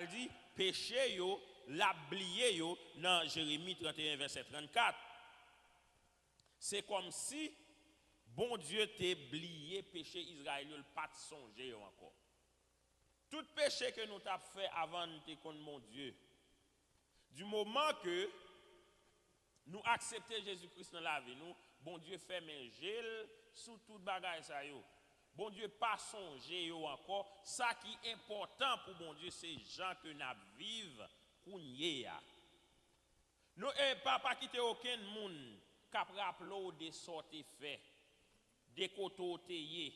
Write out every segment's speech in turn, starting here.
dit péché yo, l'ablié yo dans Jérémie 31 verset 34. C'est comme si bon Dieu t'a oublié péché Israël, le pas de songer encore. Tout péché que nous avons fait avant de te connaître mon Dieu, du moment que nous acceptons Jésus-Christ dans la vie, nous, bon Dieu fait un gel sous toute bagaille ça yo. Bon Dieu pas songer yo encore. Ça qui est important pour bon Dieu, c'est gens que nous vivons kounye ya. Nous pas quitter aucun monde qui rappelle des sorties fait, des côtés.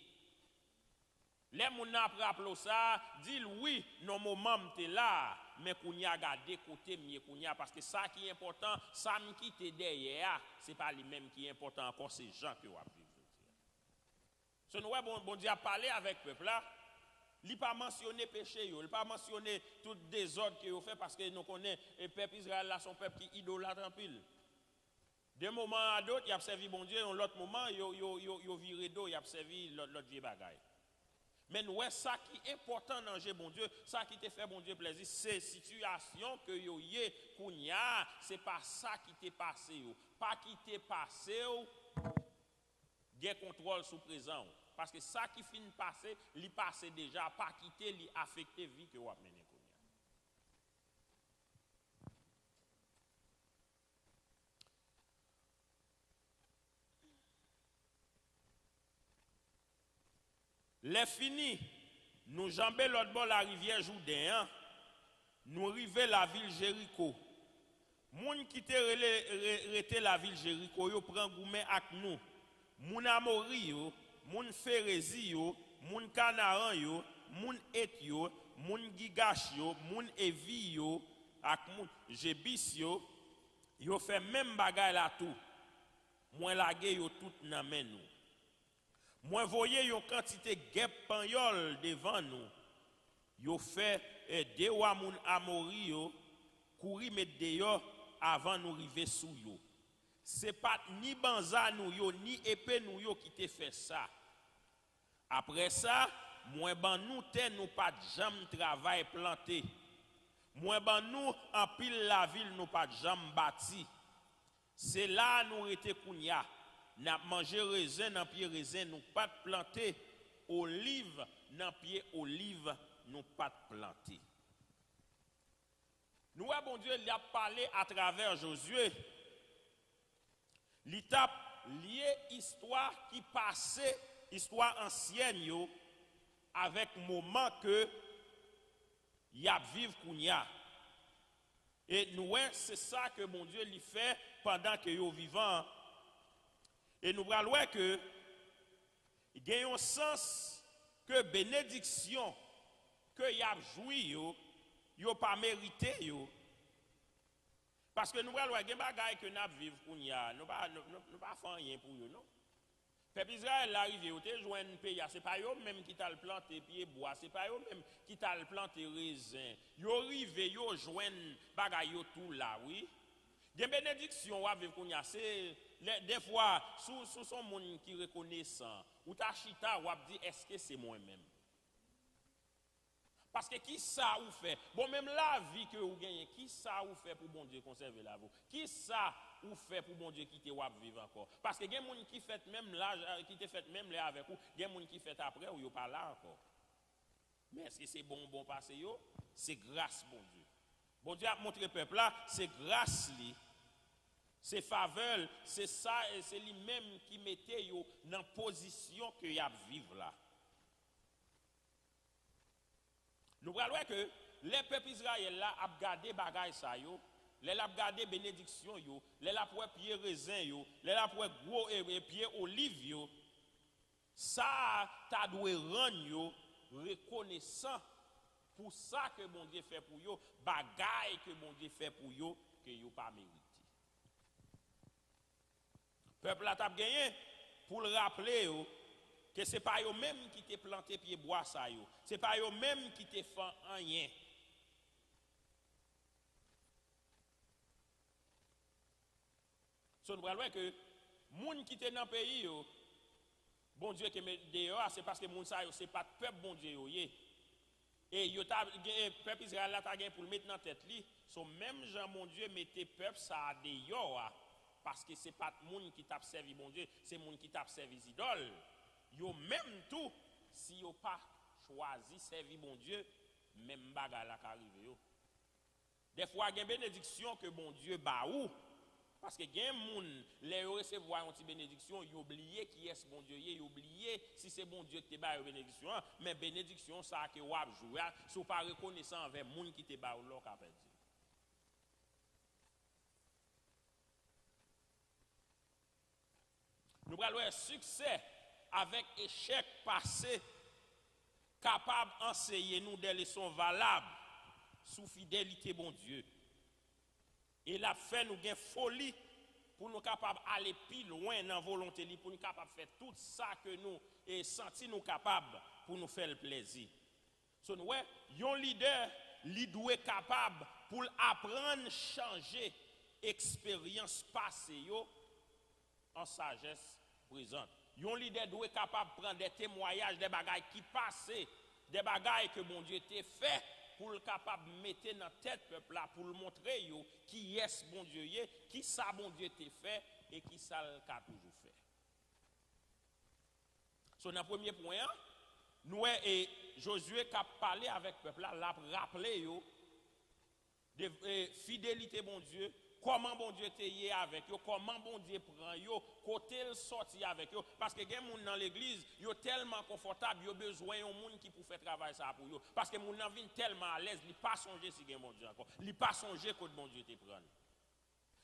Les gens qui rappellent ça, disent oui, nos moments t'es là, mais qu'on y a gardé côté mieux qu'on y a parce que ça qui est important, ça qui t'est derrière, c'est pas les mêmes qui est important encore ces gens qui ont vivre. Ce nous bon Dieu a parlé avec le peuple là, il n'a pas mentionné péché, il n'a pas mentionné tout désordre qu'il a fait parce que nous connaissons le peuple Israël là, son peuple qui idolâtre en pile. D'un moment à d'autres, il a servi bon Dieu, un autre moment, il a viré d'eau, il a servi l'autre vieux bagaille. Mais nous, ça qui est important dans le bon Dieu, ça qui te fait bon Dieu plaisir, c'est situation que yo yé kounya, c'est pas ça qui t'est passé yo. Pas qui t'est passé yo, des contrôle sous présent. Parce que ça qui finit passer, li passé déjà, pas quitter, li affecté vie que vous avez mené kounya. Les finis, nous jambons l'autre bord la rivière Jourdain, nous arrivons la ville Jéricho. Moun qui te rete la ville Jéricho, yo prend goumé avec nous. Moun Amori yo, moun Phérézi yo, moun Canaan yo, moun Et yo, moun Gigash yo, moun Evi yo, ak moun Jébis yo, yo fait même bagay la tout. Moi lage yo tout nan men nous. Moi voyez yon quantité gep panyol devant nous. Yo fait de wa moun Amori yo kouri met de yo avant nous river sous yo. C'est pas ni banza nous yo ni épée nous yo qui te fait ça. Après ça, moi ban nous te nous pas jam travail planté. Moi ban nous en pile la ville nous pas jam bâti. C'est là nous était kounya. N'a mangé raisin dans pied raisin nous pas planté, olive dans pied olive nous pas planté. Nous bon Dieu il a parlé à travers Josué. L'étape liée histoire qui passait, histoire ancienne yo avec moment que y a vivre kounya. Et nous c'est ça que mon Dieu lui fait pendant que yo vivant. Et nous voyons que il y a un sens que bénédiction que y a joui yo pas mérité yo. Parce que nous voyons que des bagages que nous vivons pour nous pas faire rien pour eux non. Peuple Israël arrive yo te joindre un pays, c'est pas eux même qui t'a le planté pied bois, c'est pas eux même qui t'a le planté raisin. Yo arrive yo joindre bagages yo tout là, oui. Des bénédictions wa vivre qu'on y a c'est des fois sous son monde qui reconnaissant ou ta chita ou dit est-ce que c'est moi même parce que qui ça ou fait bon même la vie que vous gagnez qui ça ou fait pour bon Dieu conserver la vie qui ça ou fait pour bon Dieu quitter ou vivre encore parce que il y a des gens qui fait même là qui te fait même là avec vous il y a des gens qui fait après ou yo pas là encore mais est-ce que c'est bon passé yo c'est grâce bon Dieu. Bon Dieu a montré peuple là, c'est grâce li, c'est faveur, c'est ça et c'est lui-même qui mettait yo dans position que y a vivre là. Nous voyons que les peuples Israël là a gardé bagay ça yo, les a gardé bénédiction yo, les a pour pied raisin yo, les a pour gros pied olive yo. Ça t'a doué rendre yo reconnaissant pour ça que mon Dieu fait pour yo, bagaille que mon Dieu fait pour yo, que yo pas mérité. Peuple a t'a gagné pour le rappeler yo, que c'est pas yo même qui te planté pied bois ça yo, c'est pas yo même qui te fait rien. So nous voyons que moun qui te dans pays yo, bon Dieu qui met dehors, c'est parce que moun ça yo c'est pas peuple bon Dieu yo yé. Et le peuple Israël là ta pour le mettre dans tête li. So même Jean mon Dieu mettait peuple ça dehors parce que c'est pas monde qui t'a servi bon Dieu, c'est monde qui t'a servi idole. Yo même tout si yo pas choisi servir bon Dieu, même bagarre là qui arrive yo. Des fois il y a une bénédiction que bon Dieu ba ou parce que gen moun les recevoir une petite bénédiction, ils oublié qui est bon Dieu, ils oublié si c'est bon Dieu qui te ba une bénédiction, mais bénédiction ça que ou a jouer, si pas reconnaissant envers moun qui te ba ou l'on ka perdu. Nous allons avoir succès avec échec passé capable d'enseigner nous des leçons valables sous fidélité bon Dieu. Et la fait nous gain folie pour nous capables d'aller plus loin dans la volonté, pour nous capables de faire tout ça que nous et sentir nous capables pour nous faire le plaisir. So, nous un leader, il doit être capable pour apprendre, changer expérience passée en sagesse présente. Un leader doit être capable de prendre des témoignages, des bagailles qui passent, des bagailles que bon Dieu t'a fait. Pour le capable de mettre dans la tête peuple là pour le montrer qui est bon Dieu qui ça bon Dieu t'a fait et qui ça l'a toujours fait. Sur le premier point nous et Josué qui a parlé avec le peuple là l'a rappelé de fidélité bon Dieu. Comment bon Dieu t'est avec eux, comment bon Dieu prend eux, côté le sorti avec eux. Parce que les gens dans l'église, ils sont tellement confortables, ils ont besoin de monde qui pour faire travail ça pour eux. Parce que les gens viennent tellement à l'aise, ils ne pas songer si bon Dieu encore. Ils ne pas songer que bon Dieu te prend.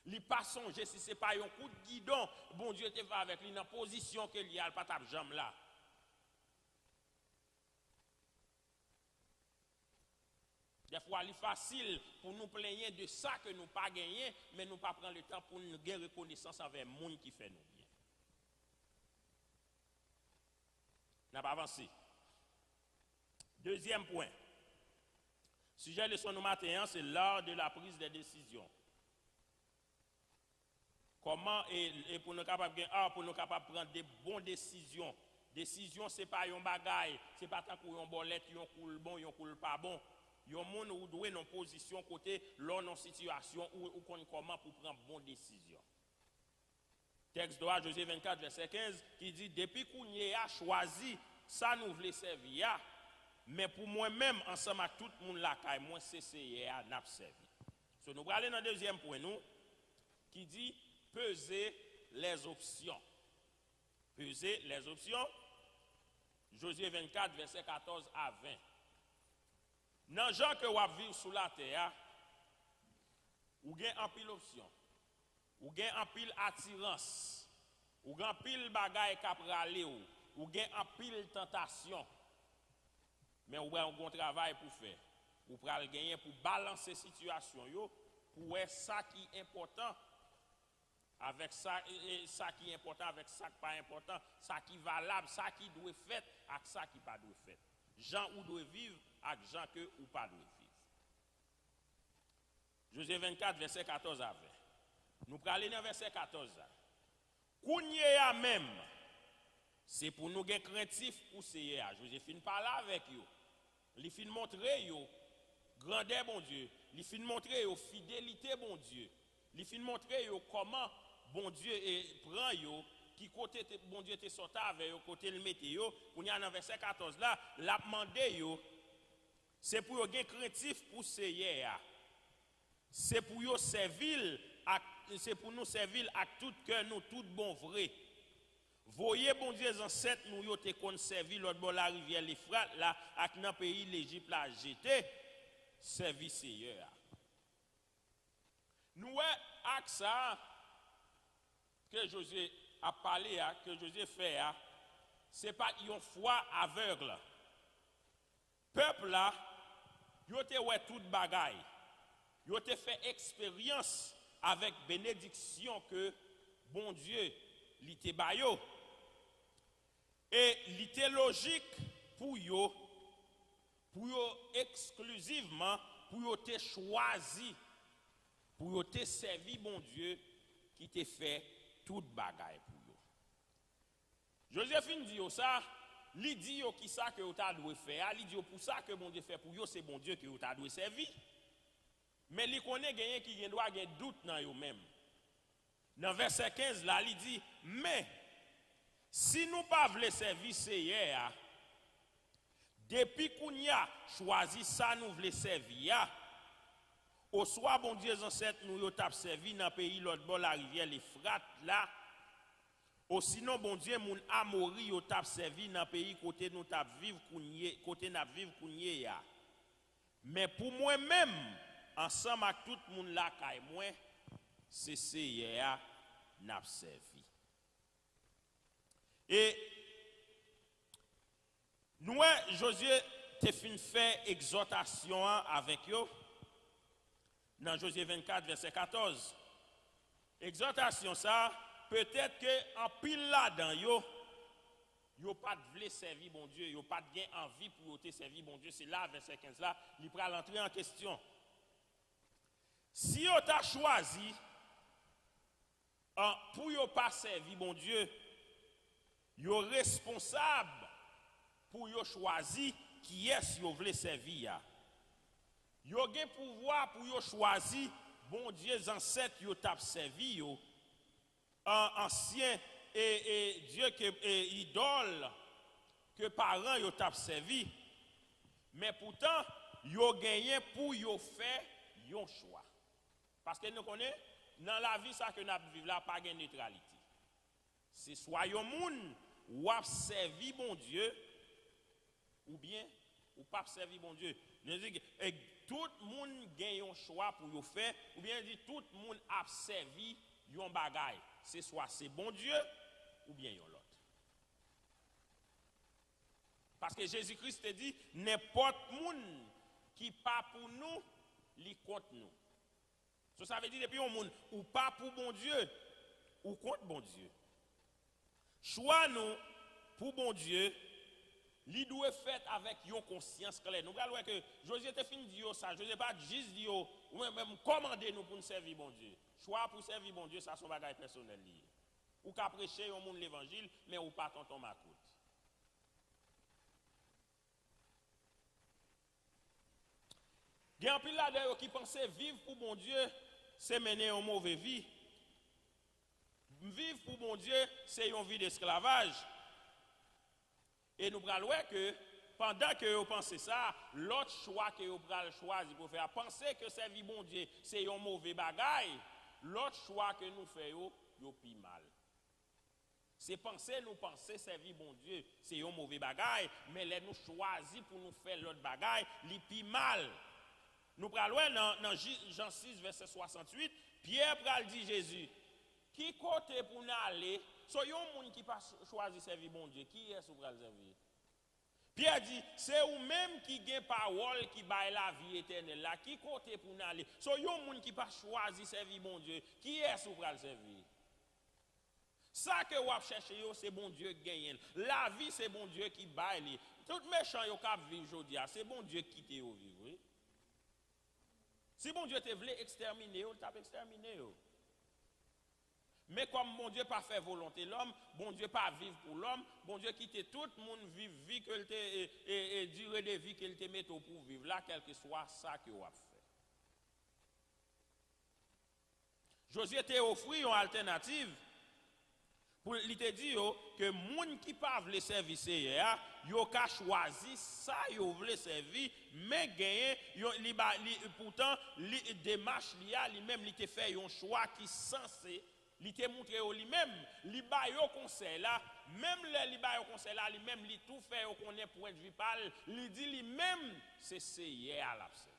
Ils ne pas songer si ce n'est pas un coup de guidon, bon Dieu te va avec lui dans la position qu'il y a, pas ta jambe là. Des fois, il est facile pour nous plaigner de ça que nous pas gagné, mais nous pas prendre le temps pour nous gagner reconnaissance avec le monde qui fait nous bien. N'a pas avancé. Deuxième point. Sujet de leçon matin, c'est l'art de la prise de décision. Comment et pour nous capables de prendre des bonnes décisions. Décision, ce n'est pas un bagaille, ce n'est pas tant qu'on bolette, un coule bon, un coule pas bon. Il y a des gens qui doivent être en position côté l'on en situation ou comment pour prendre bonne décision. Texte de Josué 24, verset 15, qui dit depuis qu'on a choisi, ça nous voulait servir, mais pour moi-même, ensemble avec tout le monde là, moi, c'est ça n'a servi. So, nous allons aller dans le deuxième point, nous, qui dit peser les options. Peser les options. Josué 24, verset 14 à 20. Dans les gens que vous vivez sous la terre, vous avez un pile option, vous avez un pile attirance, vous avez un pile bagaille qui râler, vous avez un pile tentation. Mais vous avez un bon travail pour faire. Vous pouvez gagner pour balancer la situation, pour voir ça qui est important avec ça, ça qui est important avec ça qui n'est pas important, ça qui est valable, ça qui doit être fait avec ça qui n'est pas doit être fait. Gens où doivent vivre avec gens que ou pas doivent vivre. Josué 24, verset 14 à 20. Nous prenons aller dans verset 14. Kounyea même, c'est pour nous gagner craintif pour ces. Joséphine parle avec vous. Il fin montrer yo grandeur bon Dieu. Il fin montrer yo fidélité bon Dieu. Il fin montrer yo comment bon Dieu prend yo. Qui côté bon Dieu te sorti avec yo côté le météo qu'on y a dans verset 14 là l'a demandé yo c'est pour yo gain craintif pour Seigneur c'est pour yo servir c'est pour nous servir avec tout cœur nous tout bon vrai voyez bon Dieu ancêtre nous yo te conserver l'autre bord la rivière l'Euphrate là avec dans pays l'Égypte là jeté servir Seigneur nous avec ça que Josué a parlé, que Josué fait, ce n'est pas une foi aveugle. Peuple là, il a fait toute bagaille. Il a fait expérience avec bénédiction que bon Dieu l'était bayo. Et l'était logique pour yo exclusivement, pour yo te choisi, pour yo te servi bon Dieu qui te fait toute bagaille pour eux. Joséphine dit ça, li dit yo qui ça que vous dû faire, li dit yo pour ça que bon Dieu fait pour yo, c'est bon Dieu que vous dû servir. Mais li connaît gagner qui doit avoir doute dans yo même. Dans verset 15 là, il dit mais si nous pas voulons servir Seigneur, depuis qu'on y a choisi ça nous voulons servir, au soit bon Dieu ancêtre nous yo t'a servi dans pays l'autre bord la rivière l'Euphrate là. Ou sinon, bon Dieu, mon Amori, yo t'a servi dans le pays côté nous t'a vivre côté n'a vivre kounye ya. Mais pour moi-même, ensemble avec tout le monde là, moi, c'est Seigneur n'a servi. Et nous, Josué, te fin fait exhortation avec eux dans Josué 24, verset 14. Exhortation ça. Peut-être que en pile là-dedans, yo pas de servir bon Dieu, yo pas de envie pour te servir bon Dieu. C'est là, verset 15 là, il prend l'entrée en question. Si yo t'a choisi pour yo pas servir bon Dieu, yo responsable pour yo choisir qui est yo vle servir. Yo gen pouvoir pour yo choisir bon Dieu ancêtre yo t'a servi yo. Ancien et Dieu que idole que parents yo t'a servi, mais pourtant yo gagné pour yo faire yon choix, parce que nous connaissons dans la vie ça que nous vivons là pas de neutralité, c'est soit yon moun ou a servi bon Dieu ou bien ou pas servi bon Dieu. Nous dit tout le monde gagne un choix pour yo faire, ou bien dit tout le monde a servi yon bagay. C'est soit c'est bon Dieu ou bien yon l'autre. Parce que Jésus-Christ te dit, n'importe monde qui pas pour nous, li contre nous. Ça veut dire depuis un monde ou pas pour bon Dieu ou contre bon Dieu. Choix nous pour bon Dieu, li doit fait avec yon conscience claire. Nous regardons que Josué te fin dire ça, Josué pas juste dire ou même commander nous pour nous servir bon Dieu. Choix pour servir bon Dieu, ça son bagage personnel lié. Ou qu'à prêcher au monde l'évangile, mais ou pas tonton Macoute. Il y a un pile là qui pensait vivre pour bon Dieu, c'est mener une mauvaise vie. Vivre pour bon Dieu, c'est une vie d'esclavage. Et nous allons voir que pendant que vous pensez ça, l'autre choix que vous allez choisir pour faire, penser que servir bon Dieu, c'est un mauvais bagage. L'autre choix que nous faisons, c'est plus mal. C'est nous penser servir bon Dieu, c'est un mauvais bagage, mais les nous choisir pour nous faire l'autre bagage, c'est plus mal. Nous prenons dans Jean 6, verset 68, Pierre pral dit Jésus, qui côté pour nous aller, so yon moun qui pas choisi servir bon Dieu, qui est-ce pour servir? Pierre dit, c'est ou même qui gagne parole qui baille la vie éternelle là, qui côté pour nous aller. So yon moun qui pas choisi servir bon Dieu, qui est-ce pour servir? Ça que vous cherchez, c'est bon Dieu qui gagne. La vie, c'est bon Dieu qui baille. Tout méchant yo k'ap vivre aujourd'hui, c'est bon Dieu qui te vivre. Oui? Si bon Dieu te voulait exterminer, il t'a exterminé. Mais comme bon Dieu pas fait volonté l'homme, bon Dieu pas vivre pour l'homme, bon Dieu quitte tout le monde vivre vie que et durée de vie qu'il te met pour vivre là, quel que soit ça que vous avez fait. Josué t'a offert une alternative pour lui te dire que moun qui pas veut servir Seigneur, yo ka choisi ça yo veut servir, mais gagner pourtant li démarche li même li te fait un choix qui censé li te montré lui-même, li ba yo conseil là, même le li ba yo conseil là, lui même li tout fait yo connaît point de vue pal, li dit lui même c'est Seigneur à la servir.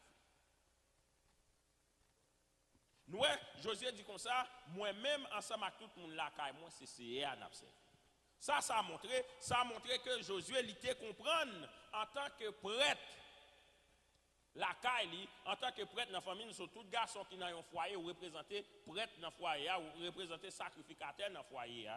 Nous, Josué dit comme ça, moi-même, ensemble avec tout le monde là, moi, c'est Seigneur à la servir. Ça a montré que Josué l'était comprendre en tant que prêtre. La caille, en tant que prêtre dans la famille, nous sommes tous garçons qui dans un foyer ou représentés prêtre dans le foyer ou représentés sacrificateurs dans le foyer.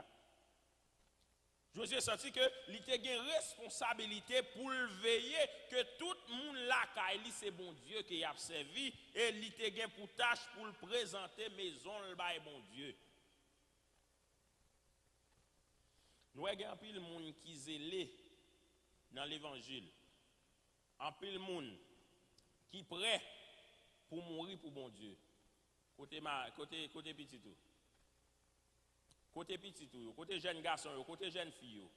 Josué senti que il était une responsabilité pour veiller que tout le monde là, c'est bon Dieu qui a servi et il était pour tâche pour le présenter maison le bail bon Dieu. Nous avons un pile monde qui zélé dans l'évangile, en pile monde qui prêt pour mourir pour bon Dieu. Côté petit tout. Côté petit tout, côté jeune garçon, côté jeune fille.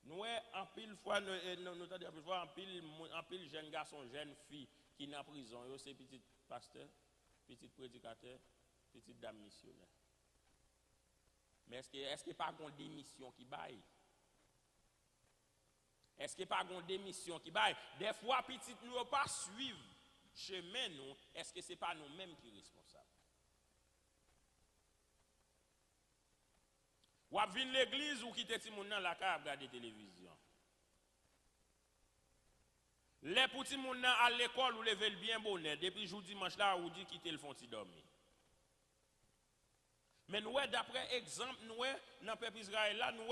Nous en pile fois en pile jeune garçon, jeune fille qui sont en prison, c'est petit pasteur, petit prédicateur, petite dame missionnaire. Mais est-ce que pas une démission qui baille? Est-ce que pas une démission qui baille? Des fois petit nous pas suivre chemin nous, est-ce que c'est pas nous-mêmes qui sommes responsables? Ou à venir l'église ou quitter ti moun nan la ka regarder télévision. Les petits moun nan à l'école ou lever le bien bonnet depuis jour dimanche là ou dit quitter le font ti dormir. Mais nous d'après exemple nous dans le peuple Israël là nous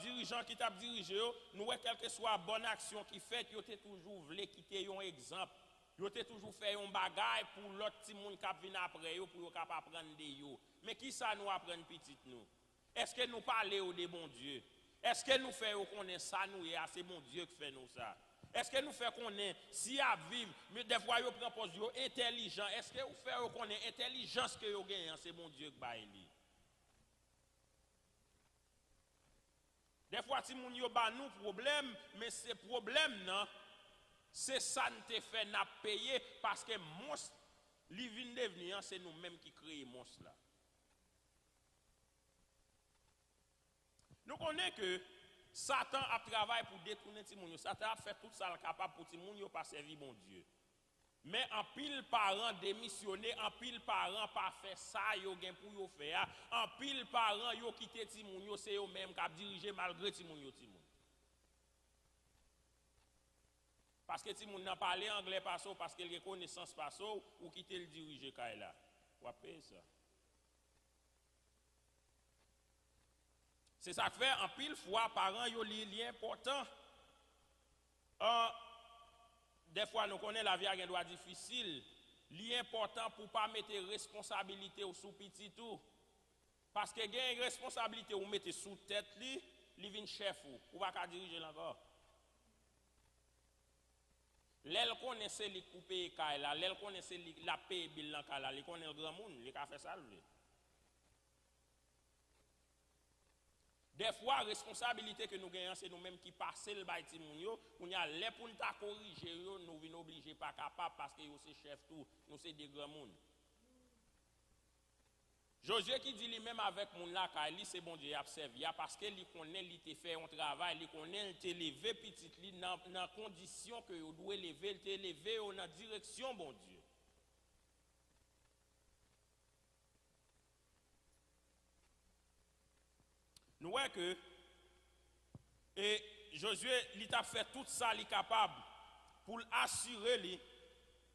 dirigeants qui t'a dirigé nous quelle que soit bonne action qui fait yo te toujours voulu quitter un exemple. Yo te toujours fait un bagage pour l'autre petit moun qui vient après yo pour yo capable apprendre de yo. Mais qui ça nous apprendre petit nous? Est-ce que nous parlons de bon Dieu? Est-ce que nous faisons qu'on est ça nous et c'est bon Dieu qui fait nous ça? Est-ce que nous faisons qu'on est si à vivre mais des fois yo prend poste yo intelligent? Est-ce que vous faites qu'on est intelligence que yo gagne c'est bon Dieu qui baille li? Des fois si moun yo ba nous problème mais c'est problème non c'est ça nous te fait n'a payer parce que monstre li vinn devenir c'est nous mêmes qui créer monstre là. Nous connaissons que Satan a travaillé pour détourner les gens. Satan a fait tout ça capable pour que les gens ne pas servir bon Dieu. Mais en pile parents démissionné, en pile parents pas fait ça, yo gen pour yo faire. En pile parents yo quitté ti moun yo, c'est eux même qui dirigé malgré ti moun yo ti moun. Parce que ti moun n'a parlé anglais pas ça parce que les connaissances pas ça ou quitter le diriger là. Ou payer ça. C'est ça que fait en pile fois parents yo li important. Des fois nous connaissons la vie à un droit difficile. Li important pour pas mettre responsabilité au sous petit tout. Parce que gain responsabilité ou mettre sous tête li vinn chef ou pas ka diriger encore. L'elle connaissait li couper là, l'elle connaissait la paye bill là, li connaît le grand monde, li ka fait ça lui. Des fois, la responsabilité que nous gagnons, c'est nous-mêmes qui passons le bail de yo. On y a les pour nous corriger, nous venons obligés pas capables parce que c'est chef tout, nous c'est des grands monde. Josué qui dit lui-même avec mon là, c'est bon Dieu observe, parce que lui connaît, lui te fait un travail, lui connaît, il te levé petit li dans condition que vous doit lever, il te levé dans direction bon Dieu. Nous voyons que et Josué il a fait tout ça il est capable pour assurer lui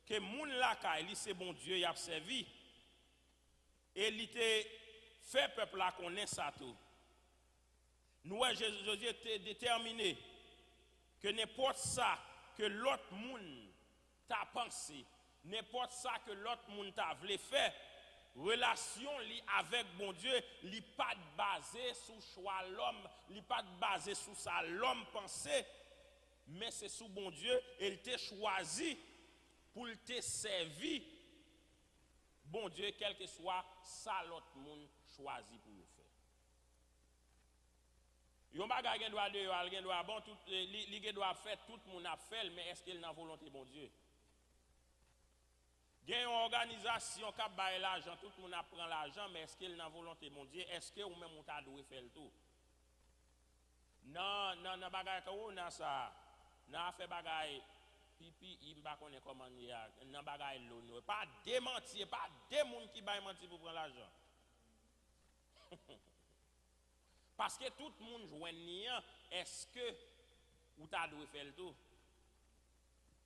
que moun la lui c'est bon Dieu il a servi et il a fait peuple la connaître ça tout. Nous voyons Josué était déterminé que n'importe ça que l'autre monde t'a pensé, n'importe ça que l'autre monde t'a voulu faire. Relation li avec bon Dieu, li pas basé sur choix l'homme, li pas basé sur ça l'homme pensait, mais c'est sous bon Dieu, il t'a choisi pour te servir. Bon Dieu, quel que soit ça l'autre monde choisi pour le faire. Yon bagay gen doit de yon gen doit bon tout li gen doit faire tout monde a fait, mais est-ce qu'il n'a volonté bon Dieu? Il y a une organisation qui a baillé l'argent, tout le monde prend l'argent, mais est-ce qu'il a volonté, mon Dieu? Est-ce que vous même vous avez fait le tout? Non, bagay ko na ça. Non, fait bagay pipi, il pas connaît comment il y a. Non, bagay l'eau. Pas démentir, pas des monde qui baillent mentir pour prendre l'argent. Parce que tout le monde joue niant, est-ce que vous avez fait le tout?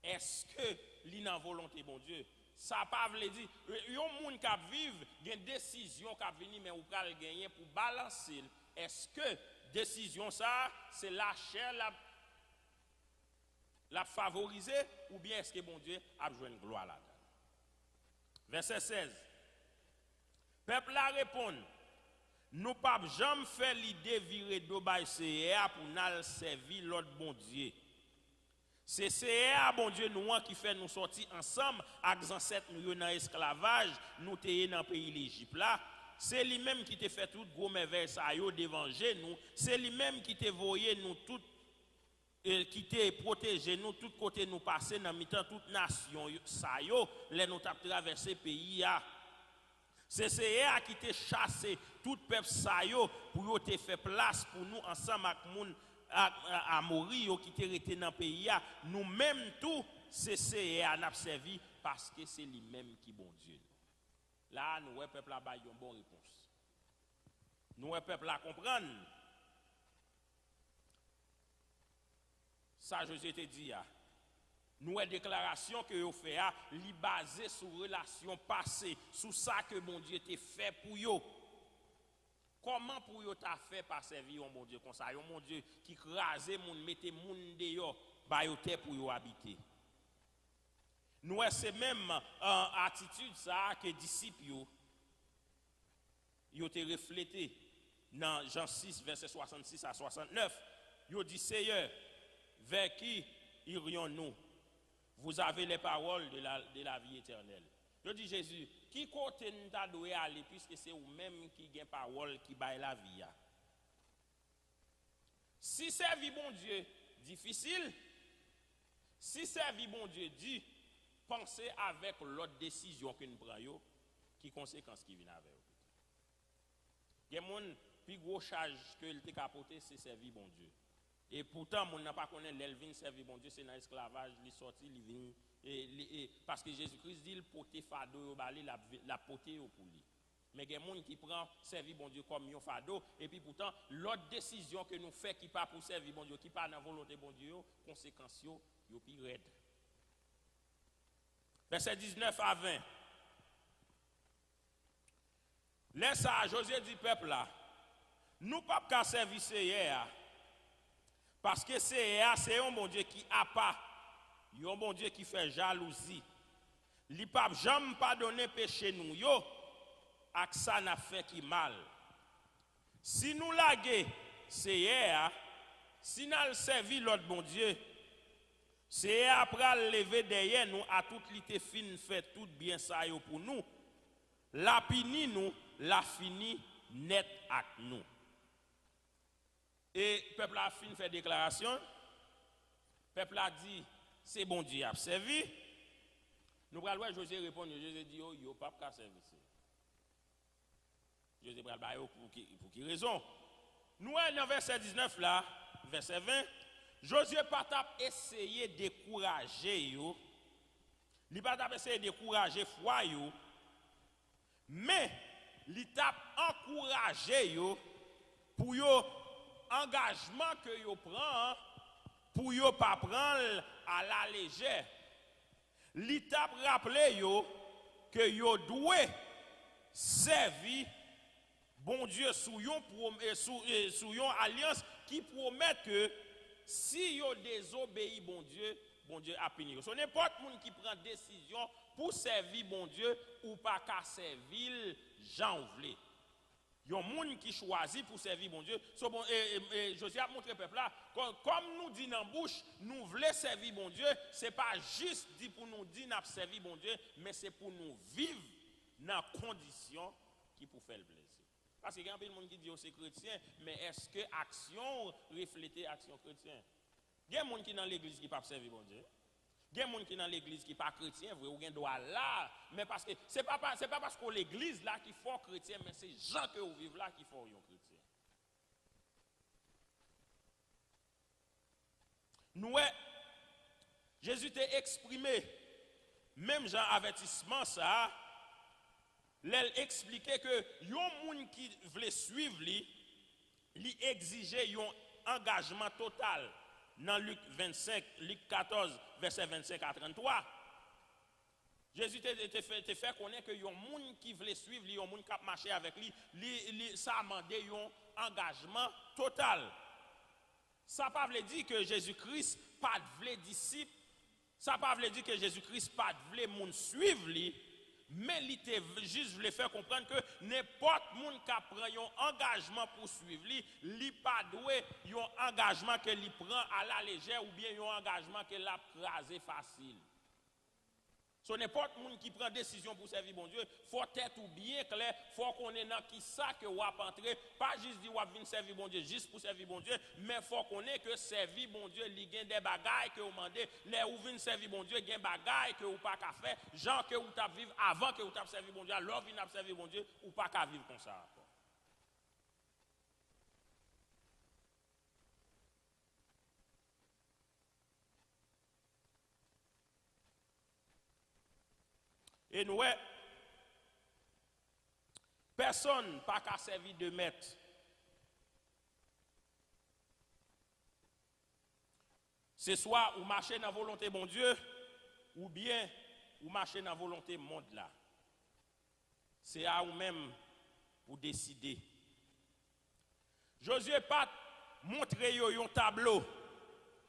Est-ce que l'ina volonté, mon Dieu? Ça pas veut dire yon moun qui vivre une décision qui venir mais ou pral gagner pour balancer est-ce que décision ça c'est la chair la favoriser ou bien est-ce que bon Dieu a besoin de gloire là-dedans. Verset 16. Peuple la répond Nous pas jamais fait l'idée virer d'obay CA pour nous servir l'autre bon Dieu. C'est CA bon Dieu nous qui fait nous sortir ensemble avec les ancêtres nous dans esclavage, nous t'ayé dans le pays l'Égypte là. C'est lui-même qui t'a fait tout gros merveille ça yo dévenger nous, c'est lui-même qui t'a voyé nous tout qui t'a protégé nous tout côté nous passer dans mi-temps toute nation ça yo les nous t'a traversé pays là. C'est CA qui t'a chassé tout peuple ça yo pour yo te fait place pour nous ensemble avec moun à mourir qui t'a resté dans le pays nous même tout c'est CA n'a servi parce que c'est lui-même qui bon Dieu. Là nous peuple là ba une bonne réponse. Nous peuple là comprendre. Ça Jésus te dit nous avons déclaration que vous faites, li basée sur relation passée, sur ça que mon Dieu t'a fait pour vous. Comment pour vous t'a fait par servir un bon Dieu comme ça, un bon Dieu qui crase moun, mette moun dehors, ba yo terre pour vous habiter. Nous c'est même attitude ça que disciples yo te reflété dans Jean 6 verset 66 à 69. Yo dit Seigneur, vers qui irions-nous? Vous avez les paroles de la vie éternelle. Je dis Jésus, qui côté nous t'a doué aller puisque c'est vous-même qui gagne parole qui baille la vie. Si servir bon Dieu difficile, si servir bon Dieu dit, pensez avec l'autre décision que nous prenons, qui conséquences qui viennent avec. Il y a mon plus gros charge que il t'a capoté, c'est servir bon Dieu. Et pourtant, on n'a pas connu l'elvin servir bon Dieu, c'est dans l'esclavage, il sorti, il vient. Parce que Jésus-Christ dit, il porte fardeau, la porte pour lui. Mais il y a des gens qui prennent servir bon Dieu comme un fardeau, et puis pourtant, l'autre décision que nous faisons qui pas pour servir bon Dieu, qui pas dans la volonté bon Dieu, conséquences, yo plus raide. Verset 19 à 20. Laisse à Josué dit peuple là, nous pas qu'à servir hier. Parce que c'est un bon Dieu qui a pas, un bon Dieu qui fait jalousie. Il ne peut jamais pardonner péché nous, yo, ak ça n'a fait qui mal. Si nous laguer, c'est si nous servi l'autre bon Dieu, c'est après lever derrière nous à toute l'été fin fait tout bien ça yo pour nous. La pini nous, la fini net avec nous. Et le peuple a fini fait déclaration. Le peuple a dit, c'est bon Dieu a servi. Nous allons voir José répondre, José dit, oh, yo pas qu'à servir. José va le pour qui raison? Nous, dans verset 19 là, verset 20, Josué pas essayé de décourager yo. Il pas essayé de décourager foi yo. Mais il t'a encouragé yo pour yo engagement que yo prend pour yo pas prendre à la légère. L'itap rappelé yo que yo doué servir bon Dieu sous yon alliance qui promet que si yo désobéit bon Dieu a punir. Ce n'importe qui qui prend décision pour servir bon Dieu ou pas qu'à servir Jean vle. Yon moun qui choisit pour servir bon Dieu. So bon, Josué a montré peuple là, comme nous dit dans bouche, nous voulons servir bon Dieu, c'est pas juste dit pour nous dire n'a servir bon Dieu, mais c'est pour nous vivre dans conditions qui pour faire le plaisir. Parce qu'il y a un peu de monde qui dit c'est chrétien, mais est-ce que action reflète action chrétienne? Il y a des gens qui dans l'église qui ne peuvent pas servir bon Dieu. Il y a des gens qui dans l'église qui ne sont pas chrétiens, ou bien doit là, mais parce que c'est pas parce que l'église là qui faut chrétien, mais c'est gens que vous vivez là qui font un chrétien. Nous, Jésus t'a exprimé, même Jean avertissement ça, il expliquait que yon moun qui voulait suivre lui exigeait un engagement total. Dans Luc 25, Luc 14, verset 25 à 33, Jésus te fait connaître que yon moun qui voulait suivre lui, yon moun qui a marché avec lui, ça a demandé un engagement total. Ça pas veut dire que Jésus-Christ pas de disciple, ça pas veut dire que Jésus-Christ pas de moun suivre lui, mais il était juste voulait faire comprendre que n'importe monde qui prend un engagement pour suivre lui, il pas doué un engagement que il prend à la légère ou bien un engagement que l'a crasé facile. So n'importe monde qui prend décision pour servir bon Dieu, faut être bien clair, faut qu'on est dans qui ça que ou entrer, pas juste dire ou venir servir bon Dieu juste pour servir bon Dieu, mais faut qu'on ait que servir bon Dieu, il y a des bagailles que vous demandez, les ou venir servir bon Dieu, il y a des bagailles que vous pas qu'à faire, gens que vous t'a vivre avant que vous t'a servir bon Dieu, alors venir servir bon Dieu ou pas qu'à vivre comme ça. Et nous, personne pas qu'à servir de maître. C'est soit ou marcher dans la volonté bon Dieu, ou bien ou marcher dans la volonté monde là. C'est à vous-même pour décider. Josué pas montrer un tableau,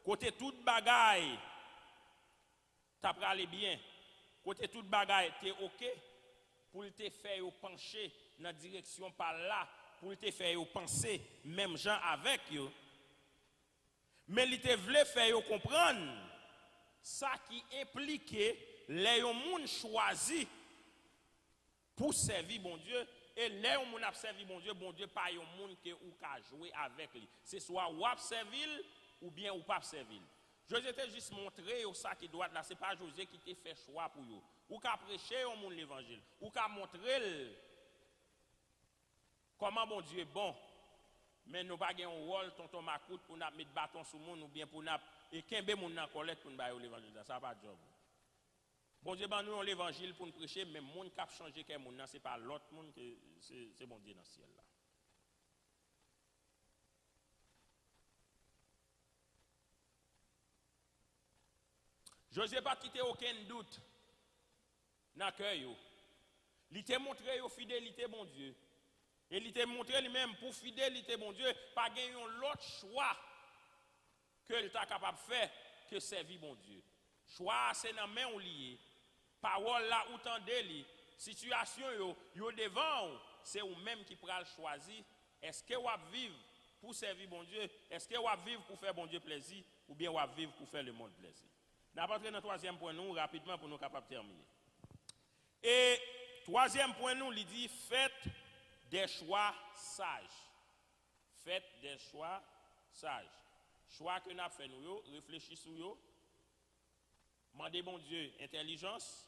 côté toute bagaille, t'as aller bien. Côté toute bagaille, t'es OK pour te faire pencher dans la direction par là, pour te faire penser, même gens avec eux. Mais il te voulait faire comprendre ça qui impliquait les gens choisi pour servir bon Dieu. Et les gens qui servi bon Dieu, pas un monde qui a joué avec lui. C'est soit ou servir ou bien ou pas servir. Josué te juste montré ça qui doit là, c'est pas Josué qui te fait choix pour vous. Ou qu'a prêché au monde l'évangile, ou qu'a montré comment bon Dieu est bon. Mais nous pas un rôle tonton Macoute pour nous mettre bâton sur monde ou bien pour nous et kembe monde en collecte pour nous bailler l'évangile, ça pas job. Bon Dieu ban nous l'évangile pour nous prêcher, mais monde qui a changé que monde c'est pas l'autre monde que c'est bon Dieu dans le ciel là. Josué pas quitté aucun doute dans le cœur. Il t'a montré la fidélité, bon Dieu. Et il t'a montré lui-même pour fidélité, bon Dieu, pas gagner l'autre choix que il t'a capable de faire que servir, bon Dieu. Choix, c'est dans la main ou lié. Parole là, ou tendez, situation yo devant, c'est vous-même qui pourra choisir. Est-ce que vous vivre pour servir, bon Dieu? Est-ce que vous vivre pour faire, bon Dieu, plaisir? Ou bien vous vivre pour faire le monde plaisir? Nous allons entrer dans le troisième point, nous, rapidement, pour nous capables de terminer. Et troisième point, nous, il dit, faites des choix sages. Faites des choix sages. Choix que nous avons fait, nous, réfléchissez sur eux. Demandez, bon Dieu, intelligence,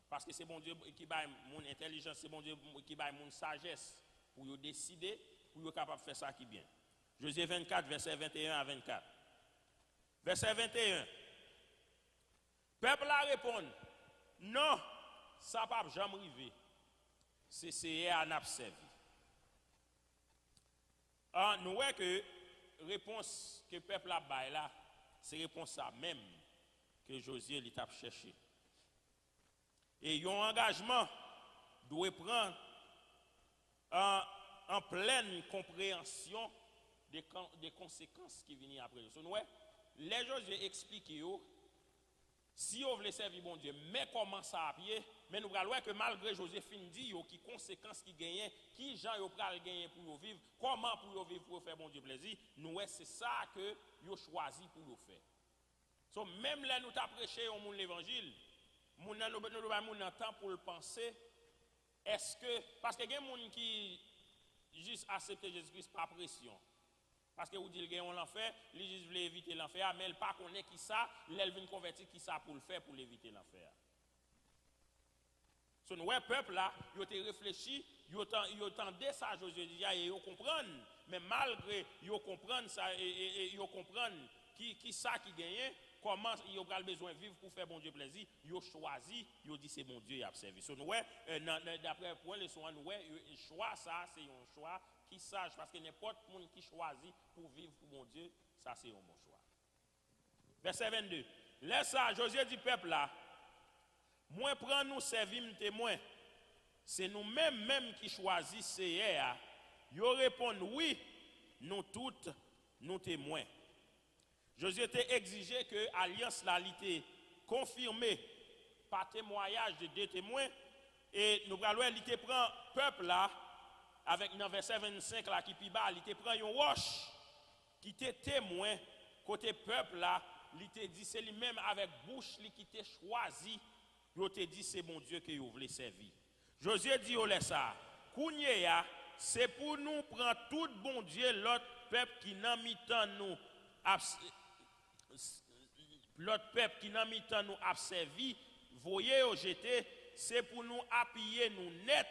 parce que c'est bon Dieu qui bat mon intelligence, c'est bon Dieu qui bat mon sagesse, pour vous décider, pour vous capable de faire ça qui est bien. Josué 24, verset 21 à 24. Verset 21. Peuple a répondu, non, ça ne va jamais arriver. C'est à n'a servi. Nous voyons que la réponse que le peuple a baillé là, c'est la réponse ça même que Josué lui a cherché. Et un engagement doit prendre en pleine compréhension des conséquences qui viennent après. Nous voyons, les Josué expliquent si on veut servir bon Dieu, mais comment ça a pied, mais nous allons voir que malgré Joséphine dit qui conséquences qui gagnent, qui gens yo pral gagner pour vivre, comment pour vivre pour faire bon Dieu plaisir, nous c'est ça que yo choisi pour le faire. So, même là nous t'a prêché au monde l'évangile, nous avons temps pour le penser. Est-ce que parce que il y a des gens qui juste acceptent Jésus-Christ par pression. Parce que vous dites qu'il y a un enfer, ils juste veulent éviter l'enfer, mais ils ne connaissent pas qui ça, ils viennent convertir qui ça pour le faire, pour éviter l'enfer. So, nous, le peuple là, ils ont réfléchi, ils ont entendu ça, Josué dit, et ils comprennent, mais malgré ils comprennent ça, et ils comprennent qui ça qui gagne, comment ils ont besoin de vivre pour faire bon Dieu plaisir, ils ont choisi, ils ont dit c'est bon Dieu, ils ont servi. So, nous, d'après le point de leçon, nous, le choix, ça, c'est un choix qui sage, parce que n'importe qui qui choisit pour vivre pour mon Dieu, ça c'est un bon choix. Verset 22. Laisse ça, Josué dit peuple là, moi prends nous servir témoin. C'est nous-mêmes même qui choisissons hier. Ils répondent oui, nous toutes, nous témoins. Josué t'a exigé que l'alliance là était confirmée par témoignage de deux témoins Et nous allons il te prend peuple là avec dans verset 25 là qui pi bas, il te prend une roche qui était témoin côté peuple là, il te dit c'est lui-même avec bouche qui t'a choisi, il te dit c'est mon Dieu que vous voulez servir. Josué dit au laisse ça, Kounyea, c'est pour nous prendre tout bon Dieu l'autre peuple qui n'a mis tant nous l'autre peuple qui n'a mis tant nous a servi, voyez au jeté, c'est pour nous appuyer nous net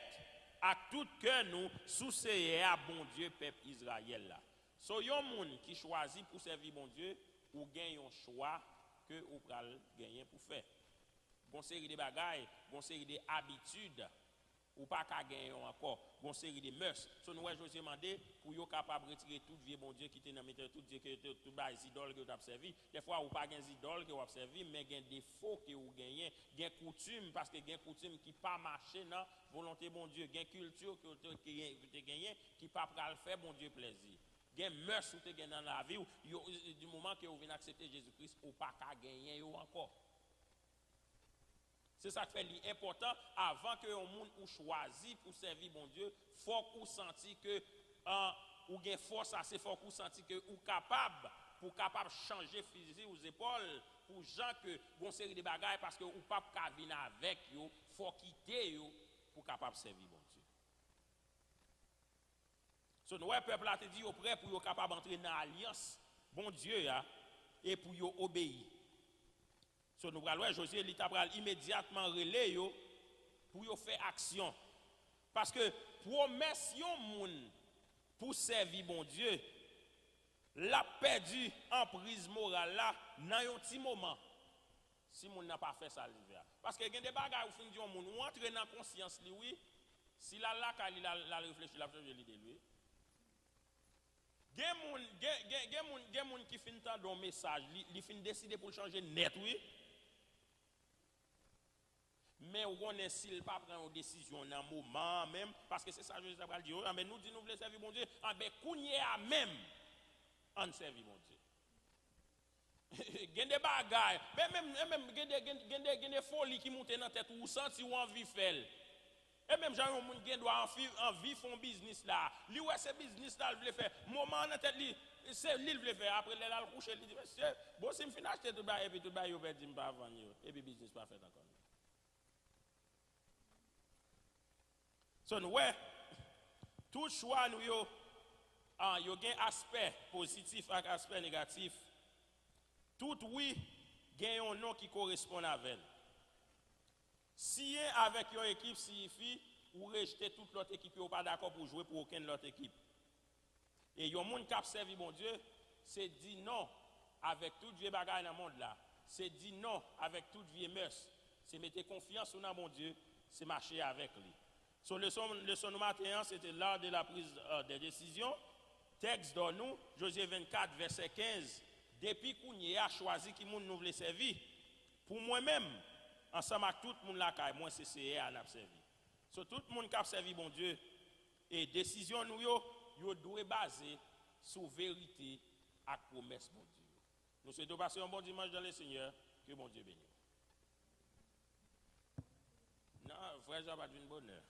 à tout cœur nous soucier à bon Dieu peuple Israël là. So yon moun qui choisit pour servir bon Dieu ou gagne un choix que ou pral gagner pour faire. Bon série de bagailles, bon série de habitudes ou pas qu'à gagner encore, bon série de mœurs. So nous Josué demandé pour yo capable retirer tout vieux bon Dieu qui était dans mettre tout Dieu que tout bas idoles que vous avez servi. Des fois ou pas gain idoles que vous avez servi mais gain défaut que vous gagnez, gain coutume parce que gain coutume qui pas marcher dans volonté bon Dieu, gain culture que vous avez gagné qui pas pral faire bon Dieu plaisir. Gain mœurs ou te gain dans la vie du moment que vous venez accepter Jésus-Christ ou pas qu'à gagner encore. C'est ça qui fait important avant que un monde ou choisi pour servir bon Dieu, faut qu'on senti que ou gain force assez fort qu'on senti que ou capable pour capable changer physique aux épaules pour gens que bon série de bagages parce que ou pas ka venir avec yo, faut quitter yo pour capable servir bon Dieu. So nous peuple a te dit au prêt pour yo capable entrer dans l'alliance bon Dieu ya et pour yo obéir. So nous allons Josué il t'a immédiatement relé yo pour yo faire action. Parce que promesse yon moun pour servir bon Dieu l'a perdu en prise morale là dans un petit moment. Si moun n'a pas fait ça l'hiver. Parce que gen des bagages ou fin di yon moun ou entre dans conscience li oui, si la réfléchir la changer l'idée lui. Gen moun qui fin tant don message, li fin décider pour changer net oui. Mais on connaît s'il pas prendre une décision dans un moment même parce que c'est ça Jésus a dit mais nous dit nous voulons servir bon Dieu en ben kounya même en servir bon Dieu. Gen des bagages même gen des folies qui montent dans tête ou senti ou envie faire. Et même gens un monde gen doit envie font business là. Lui ouais ce business là il veut faire moment dans tête lui c'est lui veut faire après il a coucher il dit monsieur bon si me fin acheter tout bail et puis tout bail yo perdre pas vendre et puis business pas fait encore. So nous tout choix nous yo yo gen aspect positif et aspect négatif. Tout oui gen un nom qui correspond avec. Si avec une équipe signifie ou rejeter toute l'autre équipe ou pas d'accord pour jouer pour aucune autre équipe. Et yon moun qui a servi bon Dieu, c'est dit non avec toute vieux bagaille dans le monde là. C'est dit non avec toute vieux mœurs. C'est mettre confiance dans mon Dieu, c'est marcher avec lui. So, leçon matin, c'était l'art de la prise des décisions. Texte dans nous, Josué 24, verset 15. Depuis qu'on y a choisi qui nous voulait servir, pour moi-même, ensemble avec tout le monde là, moi c'est CA à servir. So, tout le monde qui a servi bon Dieu, et décision nous, yo doit baser sur vérité et promesse bon Dieu. Nous souhaitons passer un bon dimanche dans le Seigneur, que bon Dieu bénisse. Non, frère, ça va être une bonne heure.